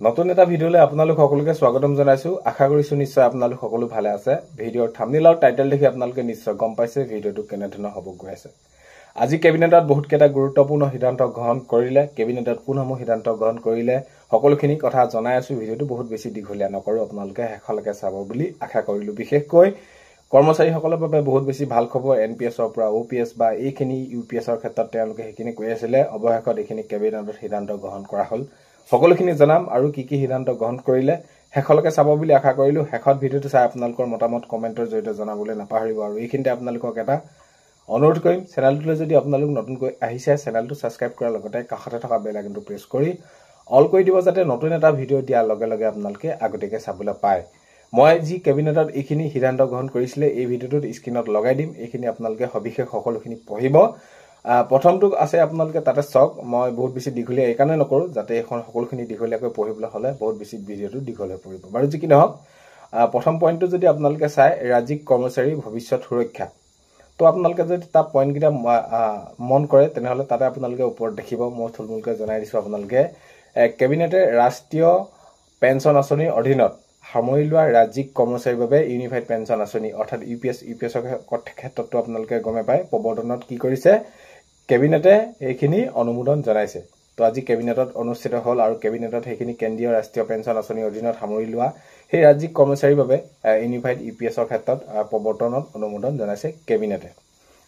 নতুন এটা ভিডিওলৈ আপোনালোক সকলোকে স্বাগতম জনাইছো আশা কৰিছো নিশ্চয় আপোনালোক সকলো ভালে আছে ভিডিওৰ থাম্বনেইল আৰু টাইটেল দেখি আপোনালোকে নিশ্চয় গম পাইছে ভিডিওটো কেনে ধৰণৰ হ'ব গৈ আছে আজি কেবিনেটত বহুত কেটা গুৰুত্বপূৰ্ণ সিদ্ধান্ত গ্ৰহণ কৰিলে কেবিনেটত কোনসমূহ সিদ্ধান্ত গ্ৰহণ কৰিলে সকলোখিনি কথা জনাই আছো ভিডিওটো বহুত বেছি দীঘলীয়া নকৰো আপোনালোকে হেখলৈকে চাব বুলি আশা কৰিলো বিশেষকৈ কৰ্মচাৰীসকলৰ বাবে বহুত বেছি ভাল খবৰ এনপিএছৰ পৰা ওপিএছ বা এইখিনি ইউপিএছৰ ক্ষেত্ৰত তেওঁলোকে হেখিনি কৈ আছিল অৱশেষত এইখিনি কেবিনেটত সিদ্ধান্ত গ্ৰহণ কৰা হ'ল সকলোখিনি জনাম আৰু কি কি সিদ্ধান্ত গ্ৰহণ কৰিলে হেখলৈকে চাব বুলি আশা কৰিলো হেখত ভিডিওটো চাই আপোনালোকৰ মতামত কমেন্টৰ জৰিয়তে জনাবলৈ নাপাহৰিব আৰু এইখিনিতে আপোনালোকক এটা অনুৰোধ কৰিম চেনেলটোলৈ যদি আপোনালোক নতুনকৈ আহিছে চেনেলটো সাবস্ক্ৰাইব কৰাৰ লগতে কাষতে থকা বেল আইকনটো প্ৰেছ কৰি অল কৰি দিব যাতে নতুন এটা ভিডিও দিয়াৰ লগে লগে আপোনালোকে আগতীয়াকৈ চাবলৈ পায় মই যি কেবিনেটত এইখিনি সিদ্ধান্ত গ্ৰহণ কৰিছিলে এই ভিডিওটোত স্ক্ৰিনত লগাই দিম এইখিনি আপোনালোকে সবিশেষ সকলোখিনি পঢ়িব প্ৰথমটো আছে আপোনালোকে তাতে চক মই বহুত বেছি দীঘলীয়া এই কাৰণে নকৰো যাতে এখন সকলোখিনি দীঘলীয়াকৈ পঢ়িবলৈ হলে বহুত বেছি ভিডিওটো দীঘল হৈ পৰিব বাৰু যি কি নহওক প্ৰথম পইণ্টটো যদি আপোনালোকে চাই ৰাজ্যিক কৰ্মচাৰী ভৱিষ্যত সুৰক্ষা তো আপোনালোকে যদি তা পইণ্ট কিটা মন কৰে তেনেহলে তাতে আপোনালোকে ওপৰত দেখিব মই থুলমুলকৈ জনাই দিছো আপোনালোকে কেবিনেটে ৰাষ্ট্ৰীয় পেন্সন আঁচনিৰ অধীনত সামৰি লোৱা ৰাজ্যিক কৰ্মচাৰীৰ বাবে ইউনিফাইড পেন্সন আঁচনি অৰ্থাৎ ইউপিএছৰ ক্ষেত্ৰতো আপোনালোকে গমে পায় প্ৰৱৰ্তনত কি কৰিছে কেবিনেটে এইখিনি অনুমোদন জনাইছে তো আজি কেবিনেটত অনুষ্ঠিত হল আৰু কেবিনেটত সেইখিনি কেন্দ্ৰীয় ৰাষ্ট্ৰীয় পেন্সন আঁচনিৰ অধীনত সামৰি লোৱা সেই ৰাজ্যিক কৰ্মচাৰীৰ বাবে ইউনিফাইড ইউপিএছৰ ক্ষেত্ৰত প্ৰৱৰ্তনত অনুমোদন জনাইছে কেবিনেটে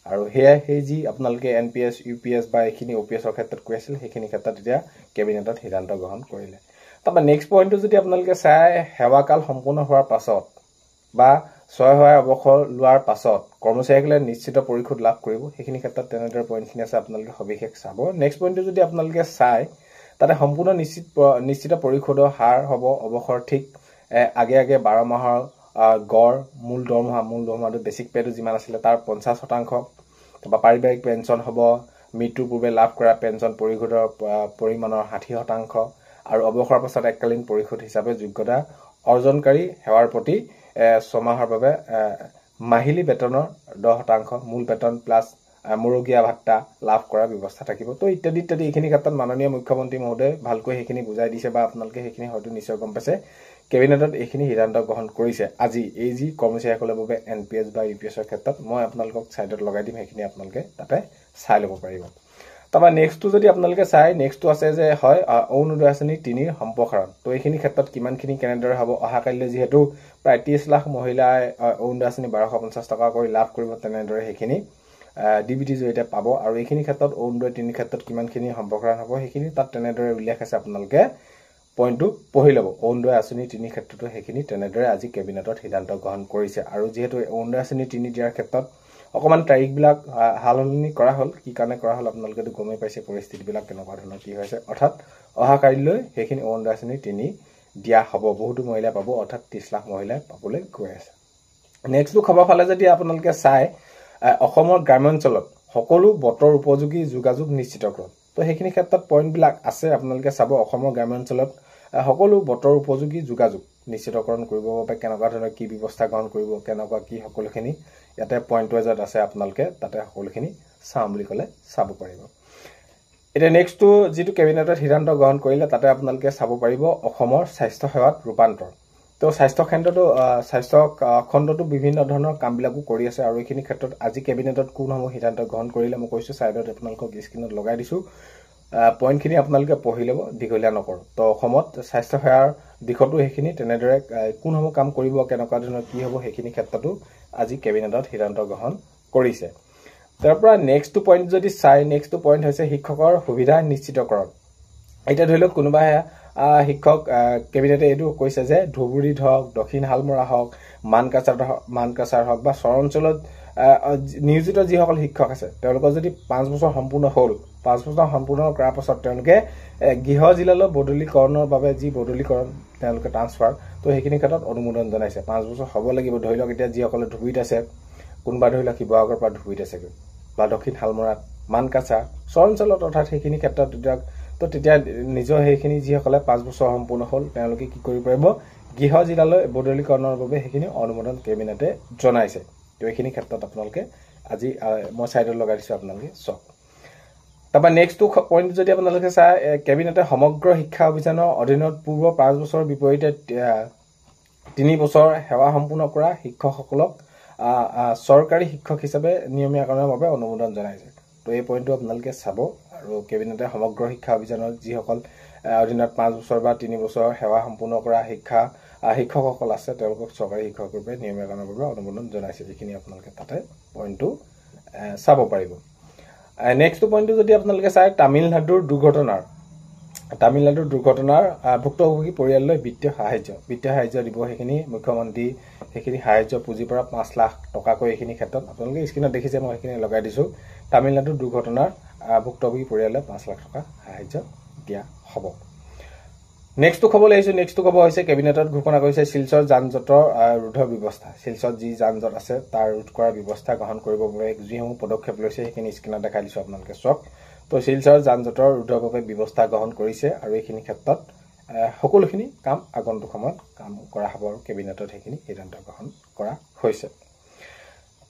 আৰু সেই যি আপোনালোকে এনপিএছ ইউপিএছ বা এইখিনি ওপিএছৰ ক্ষেত্ৰত কৈ আছিল সেইখিনি ক্ষেত্ৰত এতিয়া কেবিনেটত সিদ্ধান্ত গ্ৰহণ কৰিলে তাৰপৰা নেক্সট পইণ্টটো যদি আপোনালোকে চাই সেৱাকাল সম্পূৰ্ণ হোৱাৰ পাছত বা 6 অৱসৰ লোৱাৰ পাছত কৰ্মচাৰীসকলে নিশ্চিত পৰিশোধ লাভ কৰিব সেইখিনি ক্ষেত্ৰত তেনেদৰে পইণ্টখিনি আছে আপোনালোকে সবিশেষ চাব নেক্সট পইণ্টটো যদি আপোনালোকে চাই তাতে সম্পূৰ্ণ নিশ্চিত পৰিশোধৰ হাৰ হ'ব অৱসৰ ঠিক আগে 12 মাহৰ গড় মূল দৰমহাটো বেসিক পেটো যিমান আছিল তাৰ 50% বা পাৰিবাৰিক পেন্সন হ'ব মৃত্যুৰ পূৰ্বে লাভ কৰা পেন্সন পৰিশোধৰ পৰিমাণৰ 60% আৰু অৱসৰৰ পাছত এককালীন পৰিশোধ হিচাপে যোগ্যতা অৰ্জনকাৰী সেৱাৰ প্ৰতি 6 মাহৰ বাবে মাহিলী বেতনৰ 10% মূল বেতন প্লাস মুৰগিয়া ভাত্তা লাভ কৰাৰ ব্যৱস্থা থাকিব তো ইত্যাদি এইখিনি ক্ষেত্ৰত মাননীয় মুখ্যমন্ত্ৰী মহোদয় ভালকৈ সেইখিনি বুজাই দিছে বা আপোনালোকে সেইখিনি হয়তো নিশ্চয় গম পাইছে কেবিনেটত এইখিনি সিদ্ধান্ত গ্ৰহণ কৰিছে আজি এই যি কৰ্মচাৰীসকলৰ বাবে এনপিএছ বা ইউপিএছৰ ক্ষেত্ৰত মই আপোনালোকক সাইডত লগাই দিম সেইখিনি আপোনালোকে তাতে চাই ল'ব পাৰিব তাৰপৰা নেক্সটটো যদি আপোনালোকে চাই নেক্সটটো আছে যে হয় অৰুণোদয় আঁচনি 3 সম্প্ৰসাৰণ তো এইখিনি ক্ষেত্ৰত কিমানখিনি কেনেদৰে হ'ব অহাকালিলৈ যিহেতু প্ৰায় 30 লাখ মহিলাই অৰুণোদয় আঁচনি 1250 টকা কৰি লাভ কৰিব তেনেদৰে সেইখিনি ডিবিটি জৰিয়তে পাব আৰু এইখিনি ক্ষেত্ৰত অৰুণোদয় 3 ক্ষেত্ৰত কিমানখিনি সম্প্ৰসাৰণ হ'ব সেইখিনি তাত তেনেদৰে উল্লেখ আছে আপোনালোকে পইণ্টটো পঢ়ি ল'ব অৰুণোদয় আঁচনি 3 ক্ষেত্ৰতো সেইখিনি তেনেদৰে আজি কেবিনেটত সিদ্ধান্ত গ্ৰহণ কৰিছে আৰু যেহেতু অৰুণোদয় আঁচনি 3 দিয়াৰ ক্ষেত্ৰত অকমান তাৰিখবিলাক হালহলনি কৰা হ'ল কি কাৰণে কৰা হ'ল আপোনালোকেতো গমেই পাইছে পৰিস্থিতিবিলাক কেনেকুৱা ধৰণৰ কি হৈছে অৰ্থাৎ অহাকালিলৈ সেইখিনি অৰুণোদয় আঁচনি 3 দিয়া হ'ব বহুতো মহিলা পাব অৰ্থাৎ 30 লাখ মহিলাই পাবলৈ গৈ আছে নেক্সটটো খবৰ ফালে যদি আপোনালোকে চাই অসমৰ গ্ৰামাঞ্চলত সকলো বতৰ উপযোগী যোগাযোগ নিশ্চিতকৰণ তো সেইখিনি ক্ষেত্ৰত পইণ্টবিলাক আছে আপোনালোকে চাব অসমৰ গ্ৰামাঞ্চলত সকলো বতৰ উপযোগী যোগাযোগ নিশ্চিতকৰণ কৰিব বাবে কেনেকুৱা ধৰণৰ কি ব্যৱস্থা গ্ৰহণ কৰিব কেনেকুৱা কি সকলোখিনি ইয়াতে পইণ্ট ৱাইজত আছে আপোনালোকে তাতে সকলোখিনি চাম বুলি ক'লে চাব পাৰিব এটা নেক্সটটো যেটো কেবিনেটত সিদ্ধান্ত গ্ৰহণ কৰিলে তাতে আপোনালোকে চাব পাৰিব অসমৰ স্বাস্থ্য সেৱাত ৰূপান্তৰ তো স্বাস্থ্য খণ্ডটো বিভিন্ন ধৰণৰ কামবিলাকো কৰি আছে আৰু এইখিনি ক্ষেত্ৰত আজি কেবিনেটত কোনসমূহ সিদ্ধান্ত গ্ৰহণ কৰিলে মই কৈছো সাইডত আপোনালোকক স্ক্ৰিনত লগাই দিছো পইণ্টখিনি আপোনালোকে পঢ়ি ল'ব দীঘলীয়া নকৰো তো অসমত স্বাস্থ্য সেৱাৰ দিশতো সেইখিনি তেনেদৰে কোনসমূহ কাম কৰিব কেনেকুৱা ধৰণৰ কি হ'ব সেইখিনি ক্ষেত্ৰতো আজি কেবিনেটত সিদ্ধান্ত গ্ৰহণ কৰিছে তাৰপৰা নেক্সটটো পইণ্ট যদি চাই নেক্সটটো পইণ্ট হৈছে শিক্ষকৰ সুবিধা নিশ্চিতকৰণ এটা ধৰি লওক কোনোবা শিক্ষক কেবিনেটে এইটো কৈছে যে ধুবুৰীত হওক দক্ষিণ হালমৰা হওক মানকাছাৰ হওক বা চৰঞ্চলত নিয়োজিত যিসকল শিক্ষক আছে তেওঁলোকৰ যদি 5 বছৰ সম্পূৰ্ণ হ'ল 5 বছৰ সম্পূৰ্ণ কৰাৰ পাছত তেওঁলোকে গৃহ জিলালৈ বদলীকৰণৰ বাবে যি বদলীকৰণ তেওঁলোকে ট্ৰান্সফাৰ তো সেইখিনি ক্ষেত্ৰত অনুমোদন জনাইছে 5 বছৰ হ'ব লাগিব ধৰি লওক এতিয়া যিসকলে ধুবুৰীত আছে কোনোবা ধৰি লওক শিৱসাগৰৰ পৰা ধুবুৰীত আছে বা দক্ষিণ হালমৰাত মানকাছাৰ চৰঞ্চলত অৰ্থাৎ সেইখিনি ক্ষেত্ৰত তো তেতিয়া নিজৰ সেইখিনি যিসকলে 5 বছৰ সম্পূৰ্ণ হ'ল তেওঁলোকে কি কৰিব পাৰিব গৃহ জিলালৈ বদলীকৰণৰ বাবে সেইখিনি অনুমোদন কেবিনেটে জনাইছে তো এইখিনি ক্ষেত্ৰত আপোনালোকে আজি মই সাইডত লগাই দিছো আপোনালোকে চক তাৰপৰা নেক্সট পইণ্ট যদি আপোনালোকে চাই কেবিনেটে সমগ্ৰ শিক্ষা অভিযানৰ অধীনত পূৰ্ব 5 বছৰৰ বিপৰীতে 3 বছৰ সেৱা সম্পূৰ্ণ কৰা শিক্ষকসকলক চৰকাৰী শিক্ষক হিচাপে নিয়মীয়াকৰণৰ বাবে অনুমোদন জনাইছে তো এই পইণ্টটো আপোনালোকে চাব আৰু কেবিনেটে সমগ্ৰ শিক্ষা অভিযানৰ যিসকল অধীনত 5 বছৰ বা 3 বছৰ সেৱা সম্পূৰ্ণ কৰা শিক্ষকসকল আছে তেওঁলোকক চৰকাৰী শিক্ষক ৰূপে নিয়মীয়াকৰণৰ বাবে অনুমোদন জনাইছে যিখিনি আপোনালোকে তাতে পইণ্টটো চাব পাৰিব নেক্সট পইণ্টটো যদি আপোনালোকে চাই তামিলনাডুৰ দুৰ্ঘটনাৰ ভুক্তভোগী পৰিয়াললৈ বিত্তীয় সাহায্য দিব সেইখিনি মুখ্যমন্ত্ৰী সেইখিনি সাহায্য পুঁজিৰ পৰা 5 লাখ টকাকৈ এইখিনি ক্ষেত্ৰত আপোনালোকে স্ক্ৰীনত দেখিছে মই সেইখিনি লগাই দিছো তামিলনাডুৰ দুৰ্ঘটনাৰ ভুক্তভোগী পৰিয়াললৈ 5 লাখ টকা সাহায্য দিয়া হ'ব নেক্সট খবৰ লৈছো নেক্সট খবৰ হৈছে কেবিনেটত ঘোষণা কৰিছে শিলচৰ যান-জঁটৰ ৰোধৰ ব্যৱস্থা শিলচৰ যি যান-জঁট আছে তাৰ ৰোধ কৰাৰ ব্যৱস্থা গ্ৰহণ কৰিব বাবে যিসমূহ পদক্ষেপ লৈছে সেইখিনি স্ক্ৰীনত দেখাই দিছো আপোনালোকে চাওক তো শিলচৰ যান-জঁটৰ ৰোধৰ বাবে ব্যৱস্থা গ্ৰহণ কৰিছে আৰু এইখিনি ক্ষেত্ৰত সকলোখিনি কাম আগন্তুক সময়ত কাম কৰা হ'ব আৰু কেবিনেটত সেইখিনি সিদ্ধান্ত গ্ৰহণ কৰা হৈছে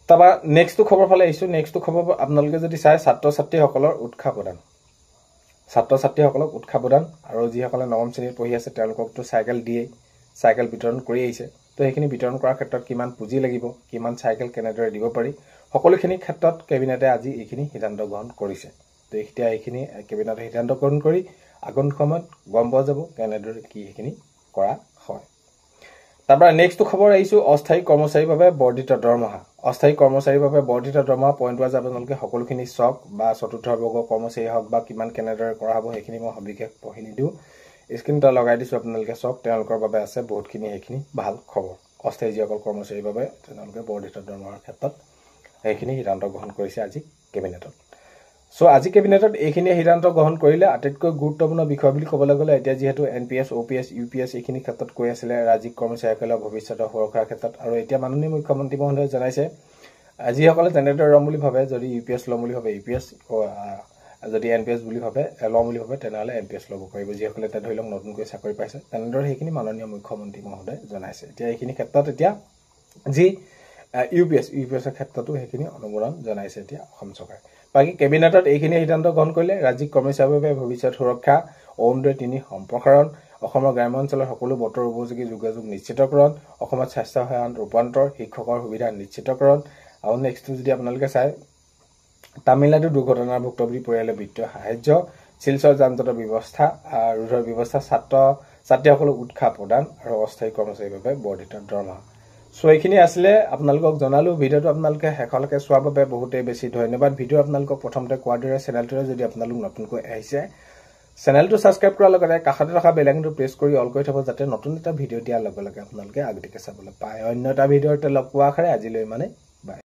তাৰপৰা নেক্সট খবৰ ফালে আহিছো নেক্সট খবৰ আপোনালোকে যদি চাই ছাত্ৰ-ছাত্ৰীসকলৰ উৎসাহ প্ৰদান আৰু যিসকলে নৱম শ্ৰেণীত পঢ়ি আছে তেওঁলোককতো চাইকেল বিতৰণ কৰি আহিছে তো সেইখিনি বিতৰণ কৰাৰ ক্ষেত্ৰত কিমান পুঁজি লাগিব কিমান চাইকেল কেনেদৰে দিব পাৰি সকলোখিনি ক্ষেত্ৰত কেবিনেটে আজি এইখিনি সিদ্ধান্ত গ্ৰহণ কৰিছে তো এতিয়া এইখিনি কেবিনেটে সিদ্ধান্ত গ্ৰহণ কৰি আগন্তুক সময়ত গম পোৱা যাব কেনেদৰে কি এইখিনি কৰা হয় তাৰপৰা নেক্সট খবৰ আহিছো অস্থায়ী কৰ্মচাৰীৰ বাবে বৰ্ধিত দৰমহা পইণ্ট ৱাইজ আপোনালোকে সকলোখিনি চক বা চতুৰ্থ বৰ্গৰ কৰ্মচাৰী হওক বা কিমান কেনেদৰে কৰা হ'ব সেইখিনি মই সবিশেষ পঢ়ি নিদিওঁ স্ক্ৰীনটা লগাই দিছো আপোনালোকে চক তেওঁলোকৰ বাবে আছে বহুতখিনি সেইখিনি ভাল খবৰ অস্থায়ী যিসকল কৰ্মচাৰীৰ বাবে তেওঁলোকে বৰ্ধিত দৰমহাৰ ক্ষেত্ৰত এইখিনি সিদ্ধান্ত গ্ৰহণ কৰিছে আজি কেবিনেটত সো আজি কেবিনেটত এইখিনি সিদ্ধান্ত গ্ৰহণ কৰিলে আটাইতকৈ গুৰুত্বপূৰ্ণ বিষয় বুলি ক'বলৈ গ'লে এতিয়া যেহেতু এনপিএছ ওপিএছ ইউপিএছ এইখিনি ক্ষেত্ৰত কৈ আছিল ৰাজ্যিক কৰ্মচাৰীসকলৰ ভৱিষ্যতৰ সুৰক্ষাৰ ক্ষেত্ৰত আৰু এতিয়া মাননীয় মুখ্যমন্ত্ৰী মহোদয়ে জনাইছে যিসকলে জেনেৰেটৰ ল'ম বুলি ভাবে যদি ইউপিএছ ল'ম বুলি ভাবে ইউপিএছ যদি এনপিএছ বুলি ভাবে ল'ম বুলি ভাবে তেনেহ'লে এনপিএছ ল'ব পাৰিব যিসকলে এতিয়া ধৰি লওক নতুনকৈ চাকৰি পাইছে তেনেদৰে সেইখিনি মাননীয় মুখ্যমন্ত্ৰী মহোদয়ে জনাইছে এতিয়া এইখিনি ক্ষেত্ৰত এতিয়া যি ইউপিএছৰ ক্ষেত্ৰতো সেইখিনি অনুমোদন জনাইছে এতিয়া অসম চৰকাৰে বাকি কেবিনেটত এইখিনি সিদ্ধান্ত গ্ৰহণ কৰিলে ৰাজ্যিক কৰ্মচাৰীৰ বাবে ভৱিষ্যত সুৰক্ষা অৰুণোদয় 3 সম্প্ৰসাৰণ অসমৰ গ্ৰাম্য অঞ্চলৰ সকলো বতৰ উপযোগী যোগাযোগ নিশ্চিতকৰণ অসমত স্বাস্থ্য সেৱাৰ ৰূপান্তৰ শিক্ষকৰ সুবিধা নিশ্চিতকৰণ আৰু নেক্সট যদি আপোনালোকে চাই তামিলনাডু দুৰ্ঘটনাৰ ভুক্তভোগী পৰিয়ালে বিত্তীয় সাহায্য শিলচৰ যান-জঁটৰ ব্যৱস্থা ৰোধৰ ব্যৱস্থা ছাত্ৰীসকলক উৎসাহ প্ৰদান আৰু অস্থায়ী কৰ্মচাৰীৰ বাবে বৰ্ধিত দৰমহা সো এইখিনি আছিলে আপোনালোকক জনালো ভিডিওটো আপোনালোকে শেষলৈকে চোৱাৰ বাবে বহুতেই বেছি ধন্যবাদ ভিডিও আপোনালোকক প্ৰথমতে কোৱাৰ দৰে চেনেলটোৰে যদি আপোনালোক নতুনকৈ আহিছে চেনেলটো সাবস্ক্ৰাইব কৰাৰ লগতে কাষতে থকা বেল আইকনটো প্ৰেছ কৰি অল কৰি থব যাতে নতুন এটা ভিডিও দিয়াৰ লগে লগে আপোনালোকে আগতীয়াকৈ চাবলৈ পায় অন্য এটা ভিডিওতে লগ পোৱাৰ আশাৰে আজিলৈ মানে